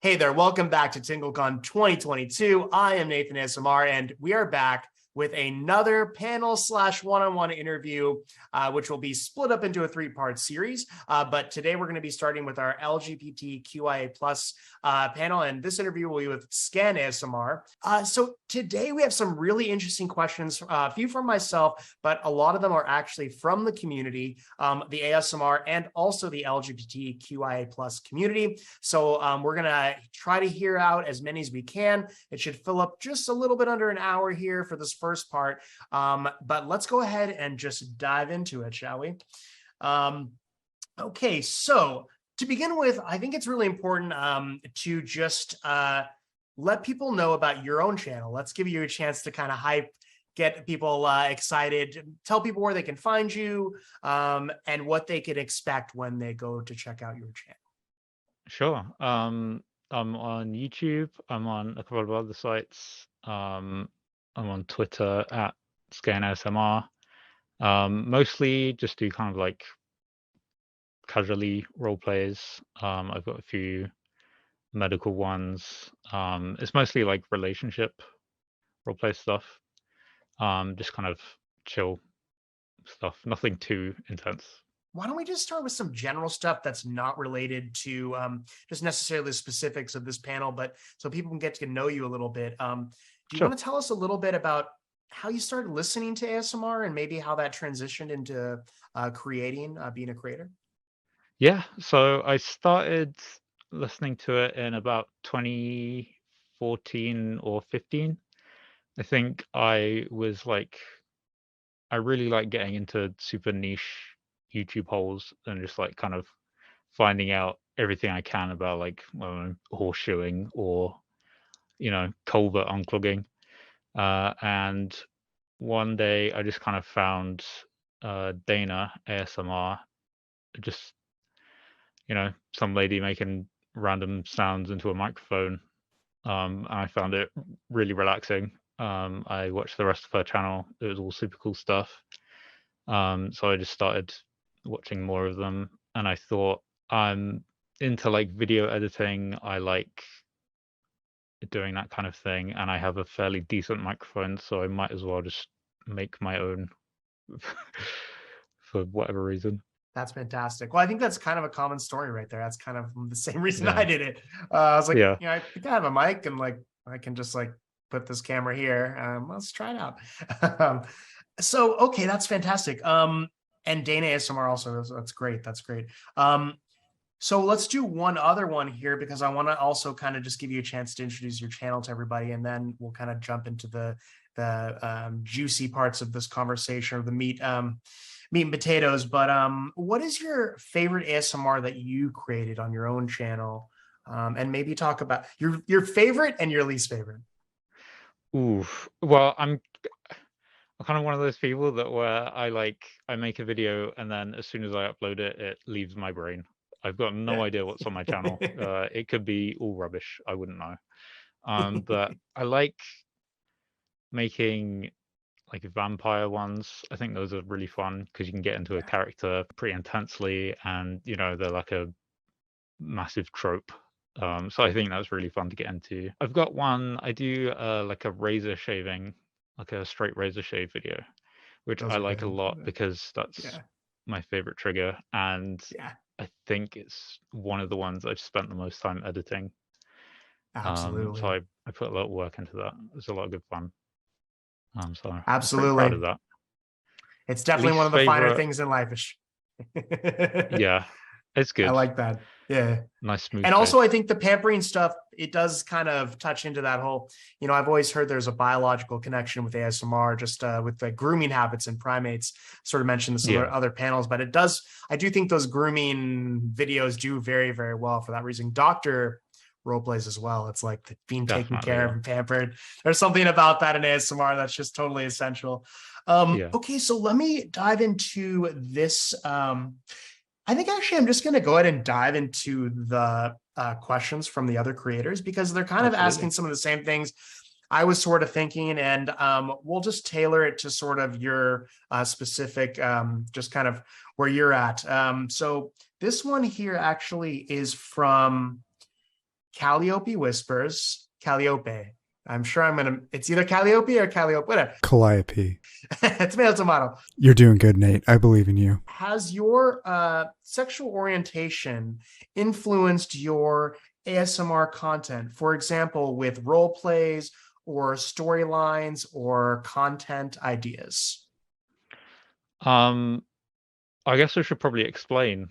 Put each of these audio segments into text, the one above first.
Hey there, welcome back to TingleCon 2022. I am Nathan ASMR, and we are back with another panel slash one-on-one interview, which will be split up into a three-part series. But today we're going to be starting with our LGBTQIA plus panel, and this interview will be with Scan ASMR. So today we have some really interesting questions, a few from myself, but a lot of them are actually from the community, the ASMR, and also the LGBTQIA plus community. So we're going to try to hear out as many as we can. It should fill up just a little bit under an hour here for this first part, but let's go ahead and just dive into it, shall we? Okay, so to begin with, I think it's really important to just let people know about your own channel. Let's give you a chance to kind of get people excited, tell people where they can find you, and what they can expect when they go to check out your channel. Sure. I'm on YouTube. I'm on a couple of other sites. I'm on Twitter at ScanASMR. Mostly just do kind of like casually role plays. I've got a few medical ones. It's mostly like relationship role play stuff. Just kind of chill stuff. Nothing too intense. Why don't we just start with some general stuff that's not related to just necessarily the specifics of this panel, but so people can get to know you a little bit. Do you Sure. want to tell us a little bit about how you started listening to ASMR and maybe how that transitioned into creating, being a creator? Yeah. So I started listening to it in about 2014 or 15. I think I really like getting into super niche YouTube holes and just like kind of finding out everything I can about like horseshoeing or culvert unclogging. And one day I just kind of found Dana ASMR, just some lady making random sounds into a microphone. And I found it really relaxing. I watched the rest of her channel. It was all super cool stuff. So I just started watching more of them, and I thought I'm into like video editing. I like doing that kind of thing, and I have a fairly decent microphone, so I might as well just make my own for whatever reason. That's fantastic. Well, I think that's kind of a common story right there. That's kind of the same reason I Yeah. did it. I was like, Yeah. I think I have a mic and like I can just like put this camera here. Let's try it out. So okay, that's fantastic. And Dana ASMR also, that's great. That's great. So let's do one other one here because I want to also kind of just give you a chance to introduce your channel to everybody, and then we'll kind of jump into the juicy parts of this conversation, or the meat and potatoes. But what is your favorite ASMR that you created on your own channel? And maybe talk about your favorite and your least favorite. Ooh. Well, I'm kind of one of those people that where I make a video and then as soon as I upload it, it leaves my brain. I've got no Yeah. idea what's on my channel. It could be all rubbish. I wouldn't know. But I like making like vampire ones. I think those are really fun because you can get into a character pretty intensely, and they're like a massive trope. So I think that's really fun to get into. I've got one. I do like a razor shaving, like a straight razor shave video, which Those I are like a good. lot because that's Yeah. my favorite trigger, and Yeah. I think it's one of the ones I've spent the most time editing. So Absolutely. I put a lot of work into that. It's a lot of good fun. So I'm pretty proud of Absolutely. that. It's definitely one Least of the finer favorite, things in life. yeah, it's I good. like that. Yeah. Nice smooth And also, I pace. think the pampering stuff, it does kind of touch into that whole, I've always heard there's a biological connection with ASMR, just with the grooming habits in primates. Sort of mentioned this in Yeah, other panels, but I do think those grooming videos do very, very well for that reason. Doctor role plays as well. It's like being taken definitely. care of Yeah, and pampered. There's something about that in ASMR that's just totally essential. yeah. Okay, so let me dive into this. I think actually I'm just going to go ahead and dive into the questions from the other creators because they're kind of asking Absolutely. some of the same things I was sort of thinking, and we'll just tailor it to sort of your specific, just kind of where you're at. So this one here actually is from Calliope Whispers, Calliope. I'm sure it's either Calliope or Calliope, whatever. Calliope. Tomato, tomato. You're doing good, Nate. I believe in you. Has your sexual orientation influenced your ASMR content? For example, with role plays or storylines or content ideas? I guess I should probably explain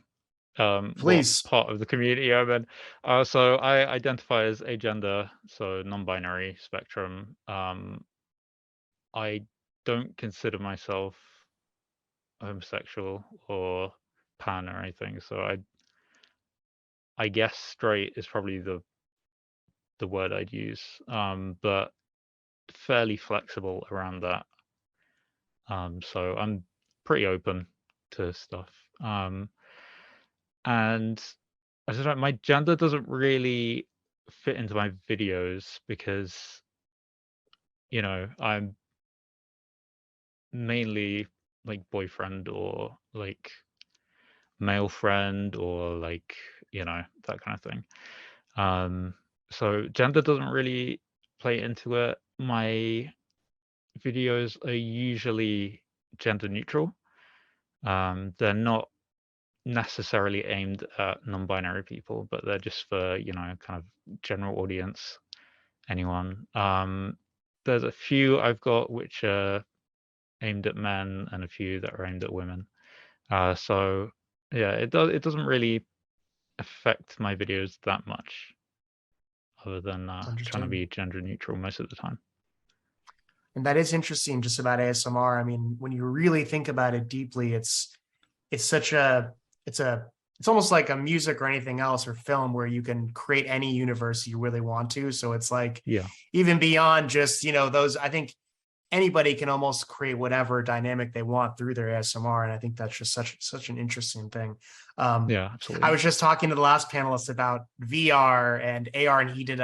what Please. part of the community I'm in. So I identify as agender, so non-binary spectrum. I don't consider myself homosexual or pan or anything, so I guess straight is probably the word I'd use, but fairly flexible around that. So I'm pretty open to stuff. And I don't know, my gender doesn't really fit into my videos because, you know, I'm mainly like boyfriend or like male friend or like, you know, that kind of thing. So gender doesn't really play into it. My videos are usually gender neutral. They're not necessarily aimed at non-binary people, but they're just for, you know, kind of general audience, anyone. There's a few I've got which are aimed at men and a few that are aimed at women. So yeah, it doesn't really affect my videos that much, other than trying to be gender neutral most of the time. And that is interesting just about ASMR. I mean, when you really think about it deeply, it's such a it's almost like a music or anything else or film where you can create any universe you really want to. So it's like, yeah, even beyond just, you know, those, I think anybody can almost create whatever dynamic they want through their ASMR. And I think that's just such an interesting thing. yeah, absolutely. I was just talking to the last panelist about VR and AR, and he did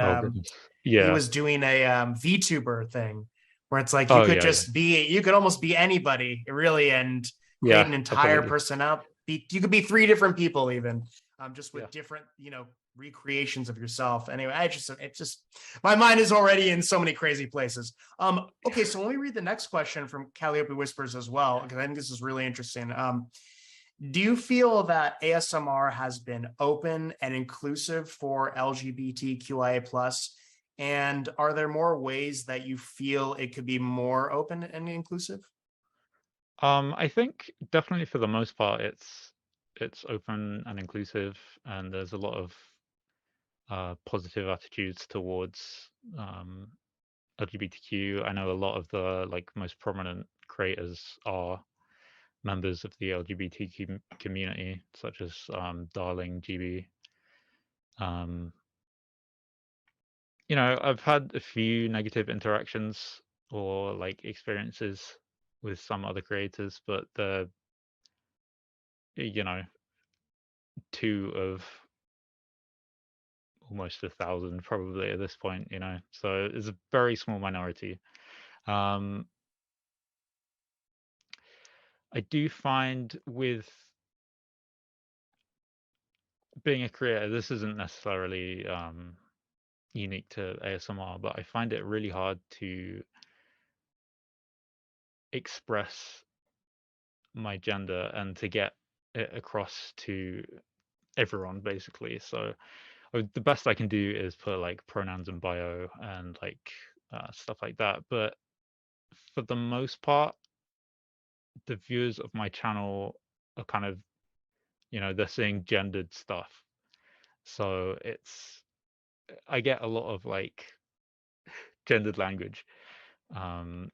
he was doing a VTuber thing where it's like you could you could almost be anybody really and create an entire personality. You could be 3 different people even, just with different, you know, recreations of yourself. Anyway, it's just my mind is already in so many crazy places. Okay, so let me read the next question from Calliope Whispers as well, because I think this is really interesting. Do you feel that ASMR has been open and inclusive for LGBTQIA plus? And are there more ways that you feel it could be more open and inclusive? I think definitely for the most part it's open and inclusive, and there's a lot of positive attitudes towards LGBTQ. I know a lot of the like most prominent creators are members of the LGBTQ community, such as Darling, GB. You know, I've had a few negative interactions or like experiences with some other creators, but they're, you know, 2 of almost 1,000 probably at this point, you know, so it's a very small minority. I do find with being a creator, this isn't necessarily unique to ASMR, but I find it really hard to express my gender and to get it across to everyone basically. So the best I can do is put like pronouns in bio and like stuff like that, but for the most part the viewers of my channel are kind of, you know, they're seeing gendered stuff, so I get a lot of like gendered language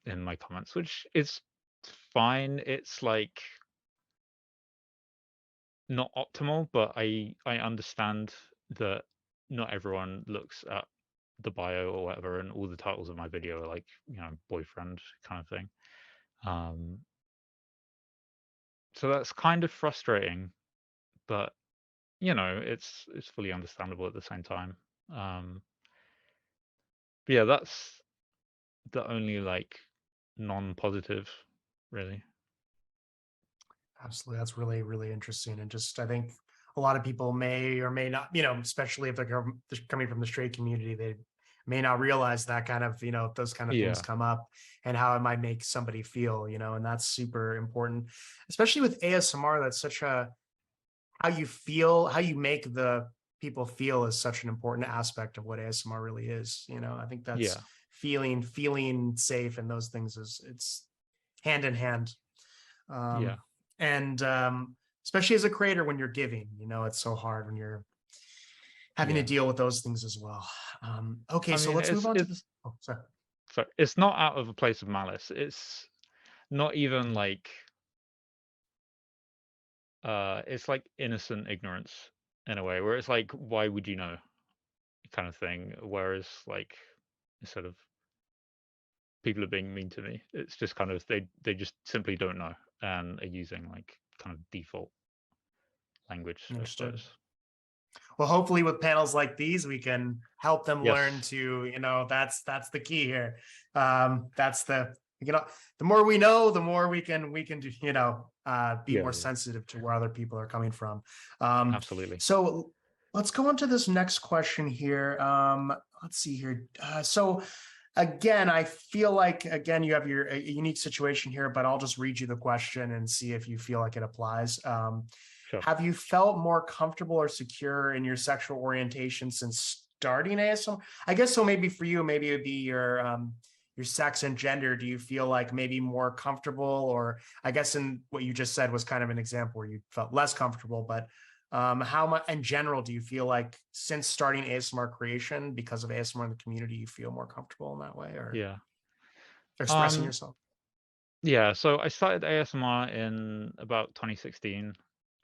in my comments, which is fine. It's like not optimal, but I understand that not everyone looks at the bio or whatever, and all the titles of my video are like, you know, boyfriend kind of thing. So that's kind of frustrating, but you know, it's fully understandable at the same time. But yeah, that's the only like non-positive, really. Absolutely. That's really, really interesting. And just, I think a lot of people may or may not, especially if they're coming from the straight community, they may not realize that kind of, those kind of things come up and how it might make somebody feel, and that's super important, especially with ASMR. That's such a, how you feel, how you make the people feel is such an important aspect of what ASMR really is. I think that's feeling safe and those things it's hand in hand. And especially as a creator, when you're giving, it's so hard when you're having to deal with those things as well. Okay, so let's move on to this. Oh, sorry. So it's not out of a place of malice. It's not even like it's like innocent ignorance in a way, where it's like, why would you know, kind of thing. Whereas like instead of people are being mean to me, it's just kind of they just simply don't know and are using like kind of default language, I suppose. Well, hopefully with panels like these, we can help them learn to, that's the key here. That's the more we know, the more we can do, be more sensitive to where other people are coming from. Absolutely. So let's go on to this next question here. Let's see here. So again, I feel like, you have a unique situation here, but I'll just read you the question and see if you feel like it applies. Sure. Have you felt more comfortable or secure in your sexual orientation since starting ASMR? I guess so. Maybe for you, maybe it'd be your sex and gender. Do you feel like maybe more comfortable, or I guess in what you just said was kind of an example where you felt less comfortable, but how much in general do you feel like since starting ASMR creation, because of ASMR in the community, you feel more comfortable in that way, or expressing yourself? Yeah, so I started ASMR in about 2016,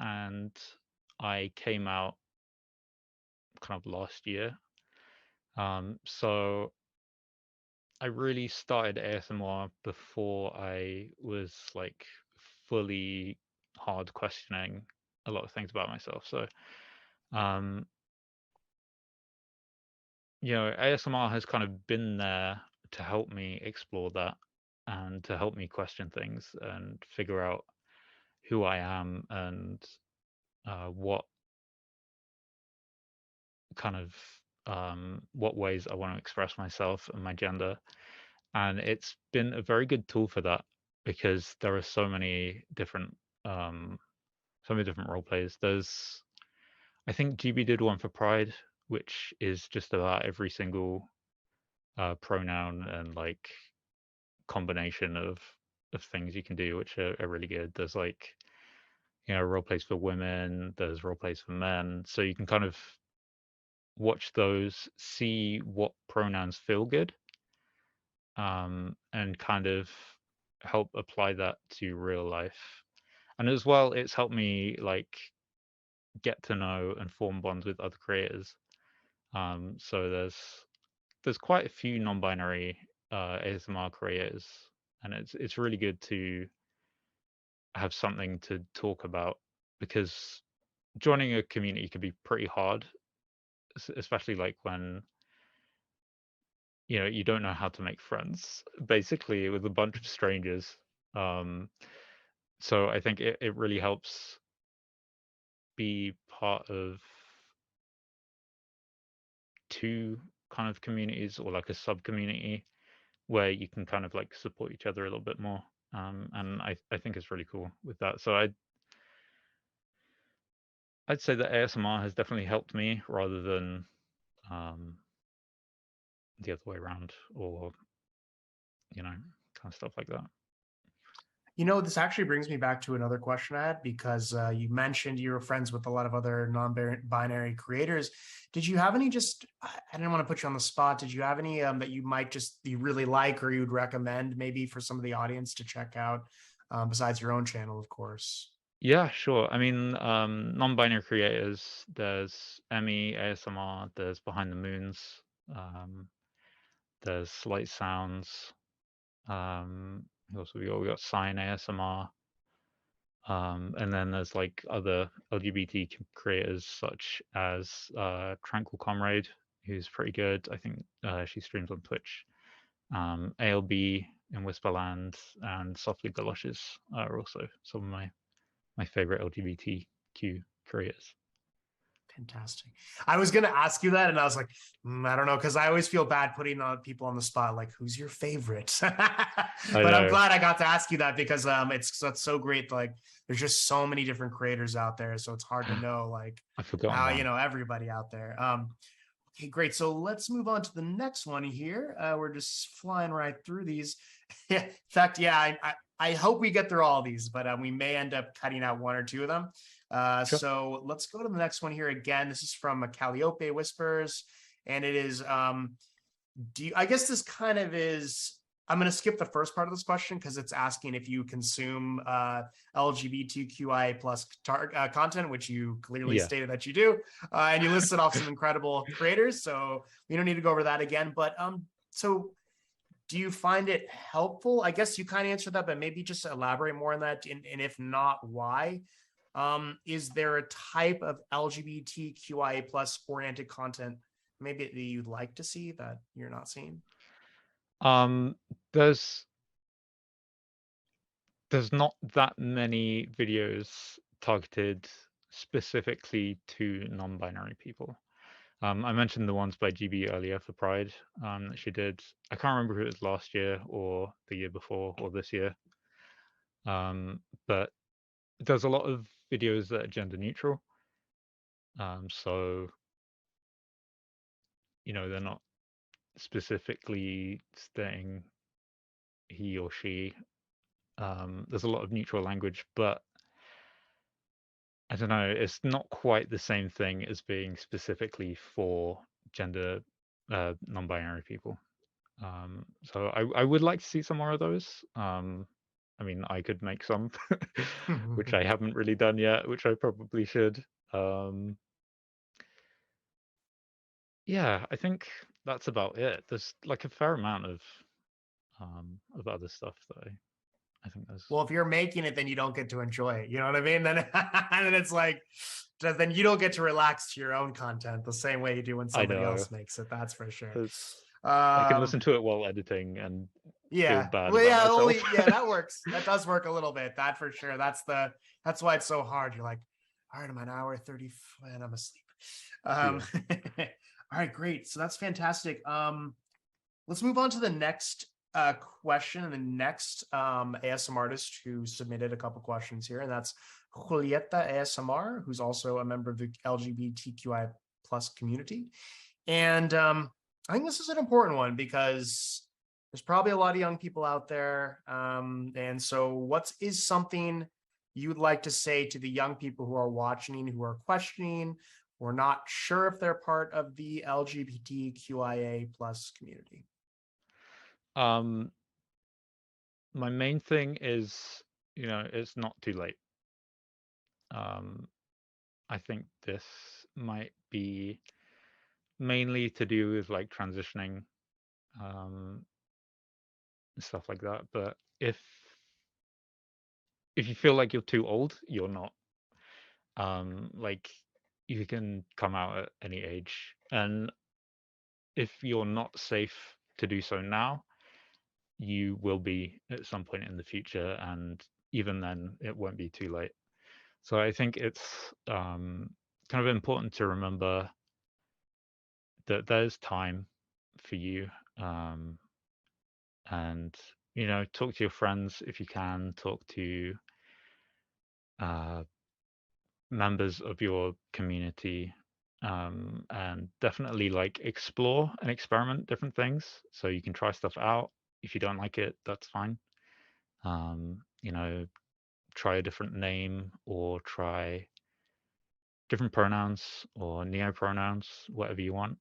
and I came out kind of last year. So I really started ASMR before I was like fully hard questioning a lot of things about myself. So ASMR has kind of been there to help me explore that and to help me question things and figure out who I am and what kind of what ways I want to express myself and my gender. And it's been a very good tool for that because there are so many different role plays. I think GB did one for Pride, which is just about every single pronoun and like combination of things you can do, which are really good. There's like role plays for women, there's role plays for men, so you can kind of watch those, see what pronouns feel good, and kind of help apply that to real life. And as well, it's helped me like get to know and form bonds with other creators. So there's quite a few non-binary ASMR creators, and it's really good to have something to talk about, because joining a community can be pretty hard, especially like when you don't know how to make friends basically with a bunch of strangers. So I think it really helps be part of two kind of communities or like a sub community where you can kind of like support each other a little bit more. And I think it's really cool with that. So I'd say that ASMR has definitely helped me rather than the other way around, or kind of stuff like that. This actually brings me back to another question I had, because you mentioned you were friends with a lot of other non-binary creators. Did you have any, I didn't want to put you on the spot, did you have any that you really like or you'd recommend maybe for some of the audience to check out, besides your own channel, of course? Yeah, sure. I mean, non-binary creators, there's Emmy ASMR, there's Behind the Moons, there's Slight Sounds, who else we got? We got Sign ASMR, and then there's like other LGBT creators such as Tranquil Comrade, who's pretty good. I think she streams on Twitch. ALB in Whisperland and Softly Galoshes are also some of my favorite LGBTQ creators. Fantastic. I was going to ask you that, and I was like, I don't know, because I always feel bad putting people on the spot, like, who's your favorite? But I'm glad I got to ask you that, because that's so great. Like, there's just so many different creators out there, so it's hard to know, like, I forgot. Everybody out there. Okay, great. So let's move on to the next one here. We're just flying right through these. In fact, yeah, I hope we get through all these, but we may end up cutting out one or two of them. Sure. So let's go to the next one here. Again, this is from Calliope Whispers, and it is, I guess this kind of is, I'm going to skip the first part of this question because it's asking if you consume LGBTQIA plus content, which you clearly stated that you do, and you listed off some incredible creators. So we don't need to go over that again. But so do you find it helpful? I guess you kind of answered that, but maybe just elaborate more on that. And if not, why? Is there a type of LGBTQIA plus oriented content maybe that you'd like to see that you're not seeing? There's not that many videos targeted specifically to non-binary people. I mentioned the ones by GB earlier for Pride that she did. I can't remember if it was last year or the year before or this year. But there's a lot of videos that are gender neutral. So, they're not specifically stating he or she. There's a lot of neutral language, but I don't know, it's not quite the same thing as being specifically for gender non-binary people. So I would like to see some more of those. I mean, I could make some, which I haven't really done yet, which I probably should. Yeah, I think that's about it. There's like a fair amount of other stuff that I think there's. Well, if you're making it, then you don't get to enjoy it. You know what I mean? Then and it's like, then you don't get to relax to your own content the same way you do when somebody else makes it. That's for sure. I can listen to it while editing and feel bad about myself. That works. That does work a little bit. That for sure. That's why it's so hard. You're like, all right, I'm an hour 30 and I'm asleep. All right, great. So that's fantastic. Let's move on to the next question, and the next ASM artist who submitted a couple questions here, and that's Julieta ASMR, who's also a member of the LGBTQI plus community. And I think this is an important one because there's probably a lot of young people out there. And so what is something you'd like to say to the young people who are watching, who are questioning, or not sure if they're part of the LGBTQIA plus community? My main thing is, it's not too late. I think this might be mainly to do with like transitioning, stuff like that. But if you feel like you're too old, you're not. Like you can come out at any age, and if you're not safe to do so now, you will be at some point in the future, and even then it won't be too late. So I think it's kind of important to remember that there's time for you, and talk to your friends if you can, talk to members of your community, and definitely like explore and experiment different things so you can try stuff out. If you don't like it, that's fine. Try a different name or try different pronouns or neopronouns, whatever you want.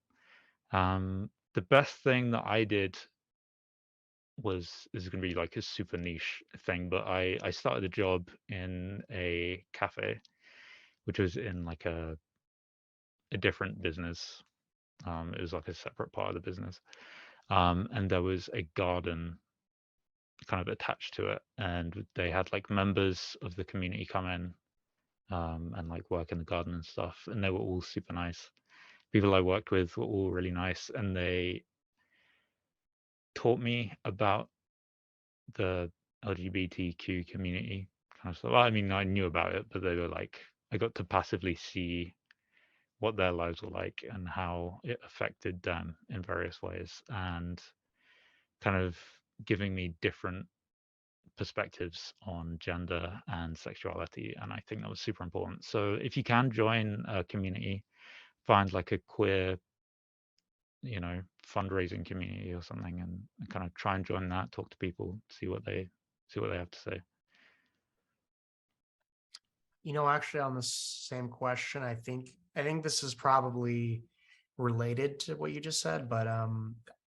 The best thing that I did this is going to be like a super niche thing, but I started a job in a cafe, which was in like a different business. It was like a separate part of the business. And there was a garden kind of attached to it, and they had like members of the community come in and like work in the garden and stuff, and they were all super nice. People I worked with were all really nice, and they taught me about the LGBTQ community kind of stuff. Well, I mean, I knew about it, but they were like, I got to passively see what their lives were like and how it affected them in various ways, and kind of giving me different perspectives on gender and sexuality. And I think that was super important. So if you can join a community, find like a queer, fundraising community or something, and kind of try and join that, talk to people, see what they have to say. Actually, on the same question, I think this is probably related to what you just said, but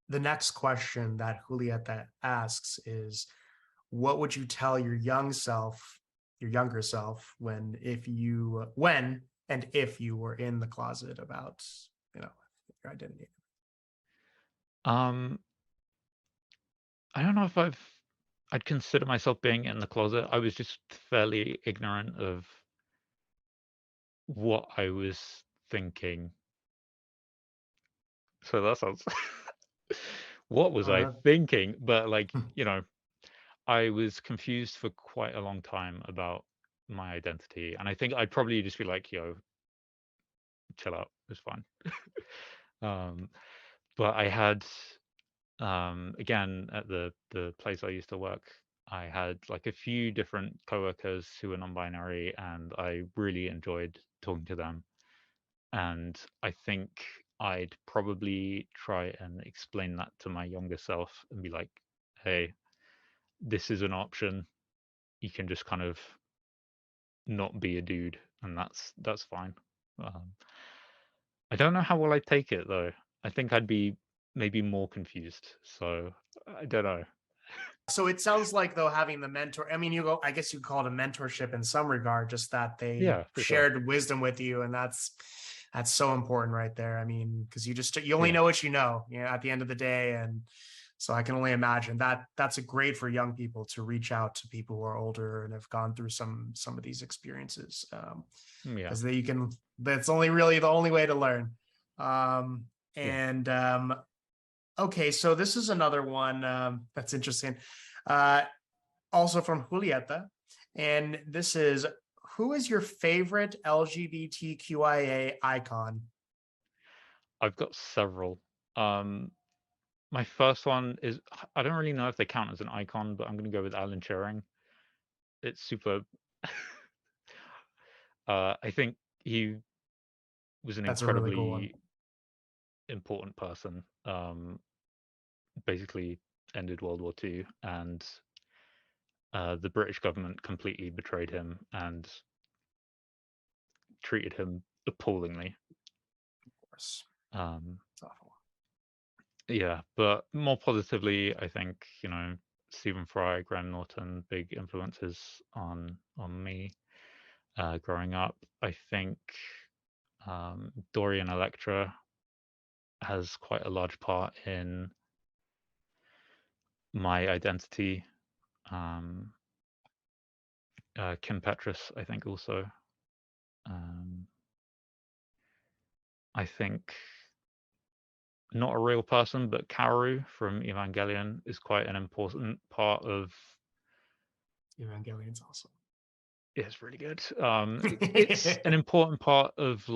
the next question that Julieta asks is, what would you tell your younger self, when and if you were in the closet about, your identity? I don't know if I'd consider myself being in the closet. I was just fairly ignorant of what I was thinking. So that sounds what was I thinking? But I was confused for quite a long time about my identity. And I think I'd probably just be like, yo, chill out, it's fine. But I had again, at the place I used to work, I had like a few different coworkers who were non-binary, and I really enjoyed talking to them. And I think I'd probably try and explain that to my younger self and be like, hey, this is an option. You can just kind of not be a dude, and that's fine. I don't know how well I'd take it though. I think I'd be maybe more confused. So I don't know. So it sounds like, though, having the mentor, I mean, I guess you call it a mentorship in some regard, just that they shared wisdom with you. And that's so important right there. I mean, because you only know what you know, at the end of the day. And so I can only imagine that that's a great for young people to reach out to people who are older and have gone through some of these experiences. Because that's only really the only way to learn. Okay, so this is another one that's interesting. Also from Julieta. And this is, who is your favorite LGBTQIA icon? I've got several. My first one is, I don't really know if they count as an icon, but I'm going to go with Alan Turing. It's super. I think he was an incredibly really cool important person. Basically ended World War II, and the British government completely betrayed him and treated him appallingly. Of course. It's awful. Yeah, but more positively, I think, Stephen Fry, Graham Norton, big influences on me growing up. I think Dorian Electra has quite a large part in my identity. Kim Petras, I think, also. I think not a real person, but Kaoru from Evangelion is quite an important part of. Evangelion's awesome. Yeah, it's really good. It's an important part of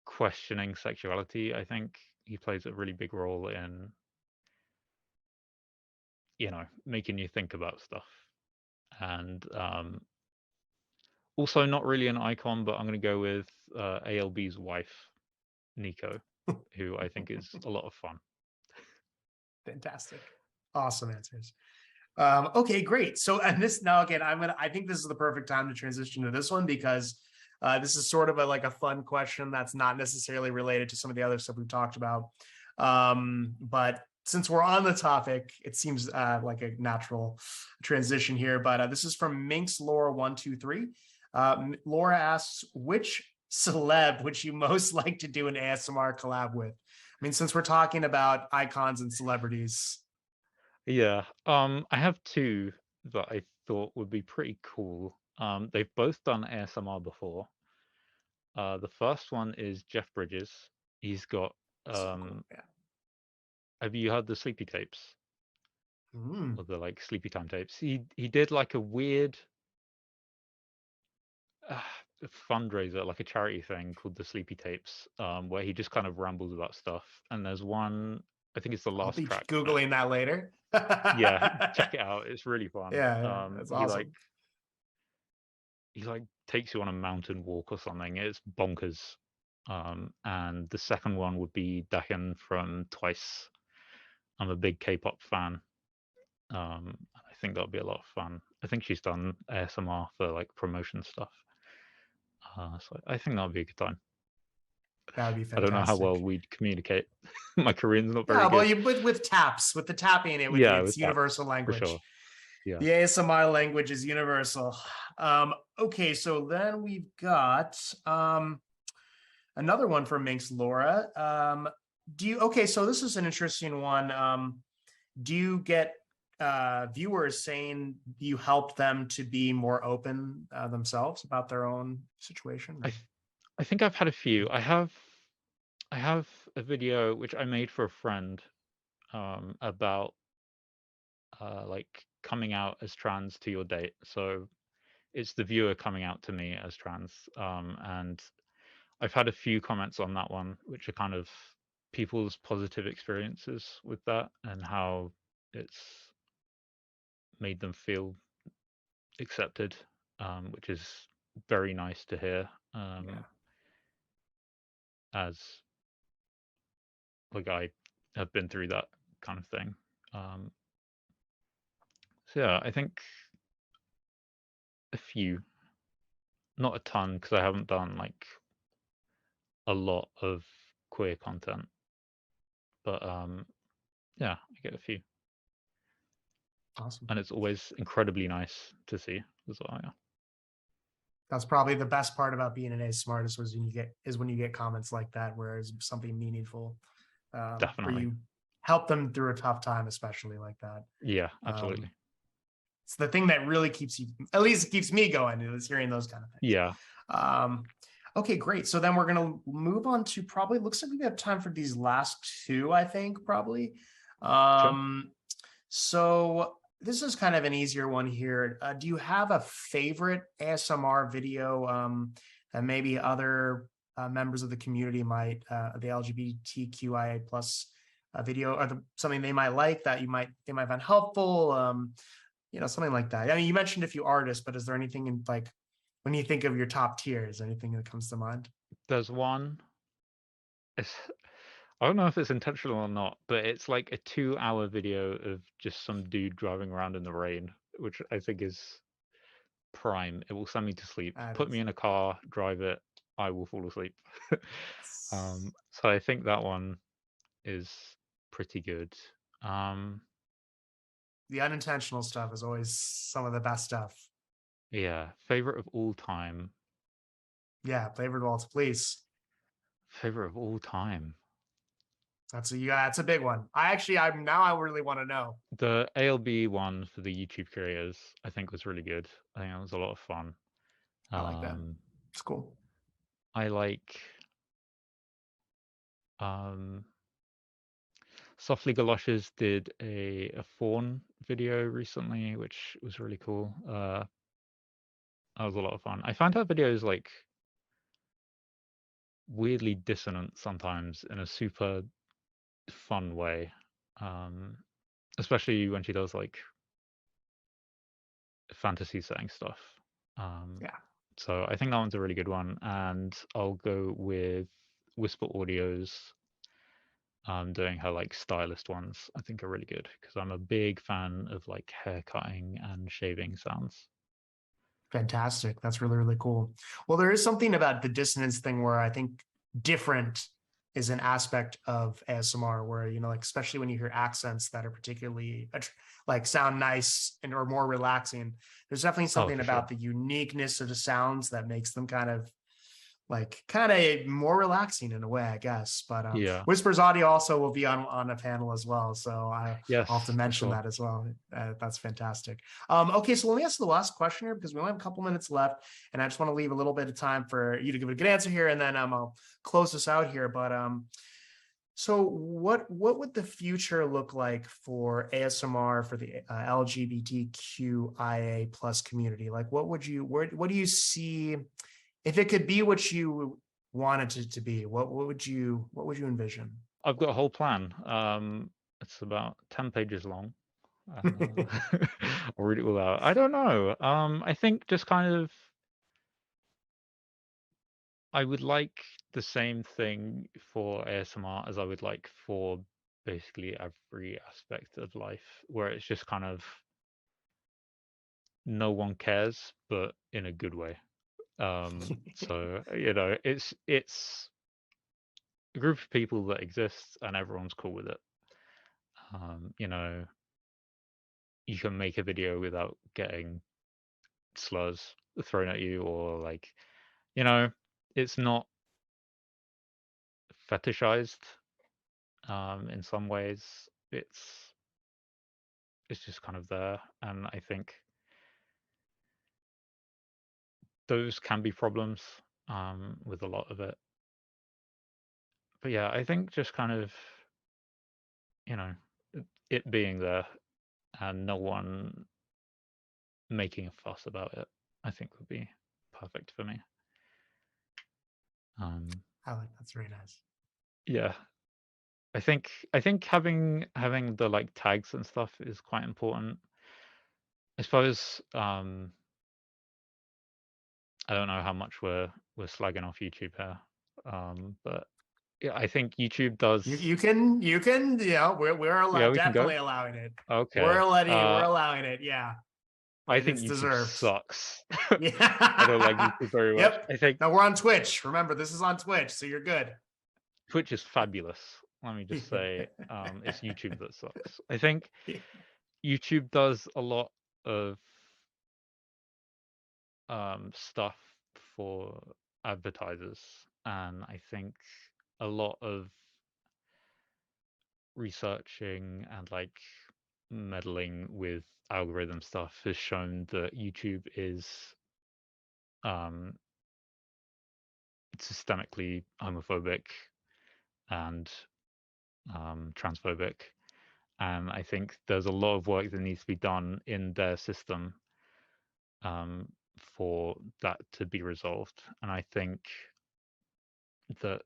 questioning sexuality. I think he plays a really big role in, making you think about stuff. And also not really an icon, but I'm going to go with ALB's wife, Nico, who I think is a lot of fun. Fantastic. Awesome answers. Okay, great. So, and this now again, I think this is the perfect time to transition to this one, because this is sort of a fun question that's not necessarily related to some of the other stuff we've talked about. But since we're on the topic, it seems like a natural transition here. But this is from Minx Laura 123. Laura asks, which celeb would you most like to do an ASMR collab with? I mean, since we're talking about icons and celebrities. Yeah, I have two that I thought would be pretty cool. They've both done ASMR before. The first one is Jeff Bridges. He's got Cool. Yeah. Have you heard the Sleepy Tapes? Mm. Or the Sleepy Time tapes? He did like a weird fundraiser, like a charity thing called the Sleepy Tapes, where he just kind of rambles about stuff. And there's one, I think it's the I'll last be track. Googling that later. Yeah, check it out. It's really fun. Yeah, that's awesome. He like takes you on a mountain walk or something. It's bonkers. And the second one would be Dahyun from Twice. I'm a big K-pop fan. I think that'll be a lot of fun. I think she's done ASMR for like promotion stuff. So I think that'll be a good time. That would be I don't know how fantastic. well we'd communicate. My Korean's not very Yeah, well, good. with taps, with the tapping, it would Yeah, it's with that, universal language. for sure. Yeah. The ASMR language is universal. Okay, so then we've got another one from Minx Laura. So this is an interesting one. Do you get viewers saying you helped them to be more open themselves about their own situation? I think I've had a few. I have a video which I made for a friend about like coming out as trans to your date. So it's the viewer coming out to me as trans, and I've had a few comments on that one, which are kind of people's positive experiences with that and how it's made them feel accepted, which is very nice to hear. As like I have been through that kind of thing. So yeah, I think a few, not a ton, because I haven't done like a lot of queer content, but yeah, I get a few. Awesome. And it's always incredibly nice to see as well. Yeah. That's probably the best part about being an ASMR artist is when you get comments like that, where it's something meaningful, Definitely. where you help them through a tough time, especially like that. Yeah, absolutely. It's the thing that really keeps me going, is hearing those kind of things. Yeah. Okay, great. So then we're gonna move on to probably, looks like we have time for these last two, I think, probably. Sure. So this is kind of an easier one here. Do you have a favorite ASMR video that maybe other members of the community might, the LGBTQIA plus video, or something they might like that they might find helpful? Something like that. I mean, you mentioned a few artists, but is there anything in like, when you think of your top tiers, anything that comes to mind? There's one. I don't know if it's intentional or not, but it's like a 2-hour video of just some dude driving around in the rain, which I think is prime. It will send me to sleep. Put me in a car, drive it, I will fall asleep. So I think that one is pretty good. The unintentional stuff is always some of the best stuff. Yeah, favorite of all time. Yeah, favorite Waltz, please. Favorite of all time. That's a big one. I really want to know. The ALB one for the YouTube creators, I think, was really good. I think that was a lot of fun. I like that. It's cool. I like Softly Galoshes did a fawn video recently, which was really cool. That was a lot of fun. I find her videos like weirdly dissonant sometimes in a super fun way, especially when she does like fantasy setting stuff. So I think that one's a really good one, and I'll go with Whisper Audio's doing her like stylist ones. I think are really good because I'm a big fan of like hair cutting and shaving sounds. Fantastic. That's really, really cool. Well, there is something about the dissonance thing where I think different is an aspect of ASMR where, like, especially when you hear accents that are particularly like sound nice or more relaxing, there's definitely something about the uniqueness of the sounds that makes them kind of more relaxing in a way, I guess. But Whispers Audio also will be on a panel as well, so I'll have to mention that as well. That's fantastic. Okay, so let me ask the last question here because we only have a couple minutes left, and I just want to leave a little bit of time for you to give a good answer here, and then I'll close this out here. But so what would the future look like for ASMR for the LGBTQIA plus community? Like, what do you see if it could be what you wanted it to be, what would you envision? I've got a whole plan. It's about 10 pages long. I'll read it all out. I don't know. I think just kind of, I would like the same thing for ASMR as I would like for basically every aspect of life, where it's just kind of no one cares, but in a good way. So it's a group of people that exists and everyone's cool with it. You know, you can make a video without getting slurs thrown at you, or like, you know, it's not fetishized in some ways. It's just kind of there, and I think those can be problems with a lot of it. But yeah, I think just kind of, you know, it being there and no one making a fuss about it, I think would be perfect for me. I like that's very nice. Yeah, I think having the like tags and stuff is quite important. I suppose I don't know how much we're slagging off YouTube here, but yeah, I think YouTube does. You can we're We can definitely go. allowing it. Okay, We're allowing it. Yeah, I and think it's YouTube deserved. sucks. Yeah, I don't like YouTube very much. Yep. I think Now we're on Twitch. Remember, this is on Twitch, so you're good. Twitch is fabulous. Let me just say, it's YouTube that sucks. I think YouTube does a lot of stuff for advertisers, and I think a lot of researching and like meddling with algorithm stuff has shown that YouTube is systemically homophobic and transphobic, and I think there's a lot of work that needs to be done in their system for that to be resolved. And I think that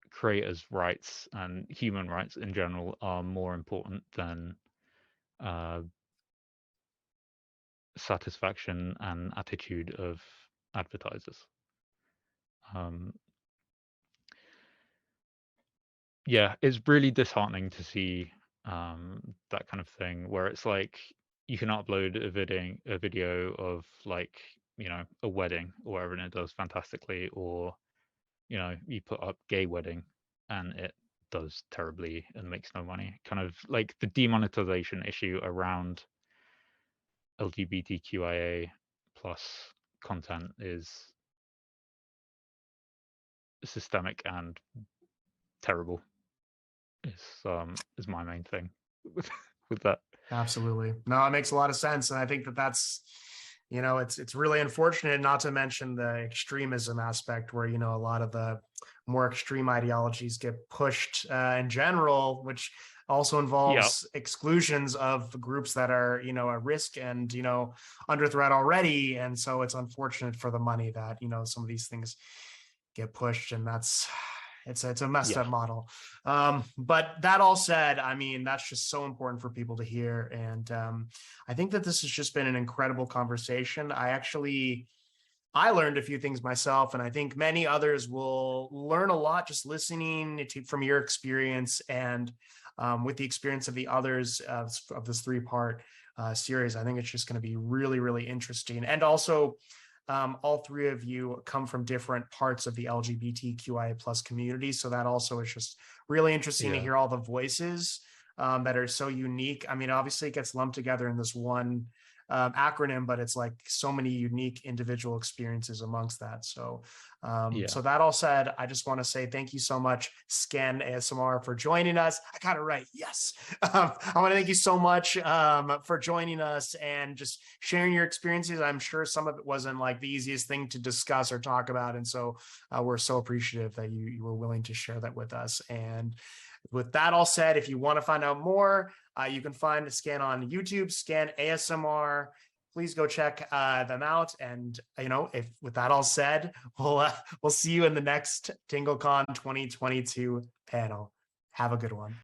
creators' rights and human rights in general are more important than satisfaction and attitude of advertisers. Yeah, it's really disheartening to see that kind of thing where it's like you can upload a video of like, you know, a wedding or whatever, and it does fantastically, or you know, you put up gay wedding and it does terribly and makes no money. Kind of like the demonetization issue around LGBTQIA plus content is systemic and terrible. Is my main thing with that. Absolutely. No, it makes a lot of sense. And I think that's, it's really unfortunate, not to mention the extremism aspect where, a lot of the more extreme ideologies get pushed in general, which also involves exclusions of groups that are, at risk and, under threat already. And so it's unfortunate for the money that, some of these things get pushed, and it's a messed up model. But that all said, I mean, that's just so important for people to hear. And I think that this has just been an incredible conversation. I learned a few things myself, and I think many others will learn a lot just listening from your experience and with the experience of the others of this 3-part series. I think it's just going to be really, really interesting. And also, all three of you come from different parts of the LGBTQIA plus community. So that also is just really interesting to hear all the voices that are so unique. I mean, obviously it gets lumped together in this one acronym, but it's like so many unique individual experiences amongst that. So, so that all said, I just want to say thank you so much, Scan ASMR, for joining us. I got it right. Yes. I want to thank you so much for joining us and just sharing your experiences. I'm sure some of it wasn't like the easiest thing to discuss or talk about. And so we're so appreciative that you were willing to share that with us. And with that all said, if you want to find out more, you can find Scan on YouTube, Scan ASMR. please go check them out. And, if with that all said, we'll see you in the next TingleCon 2022 panel. Have a good one.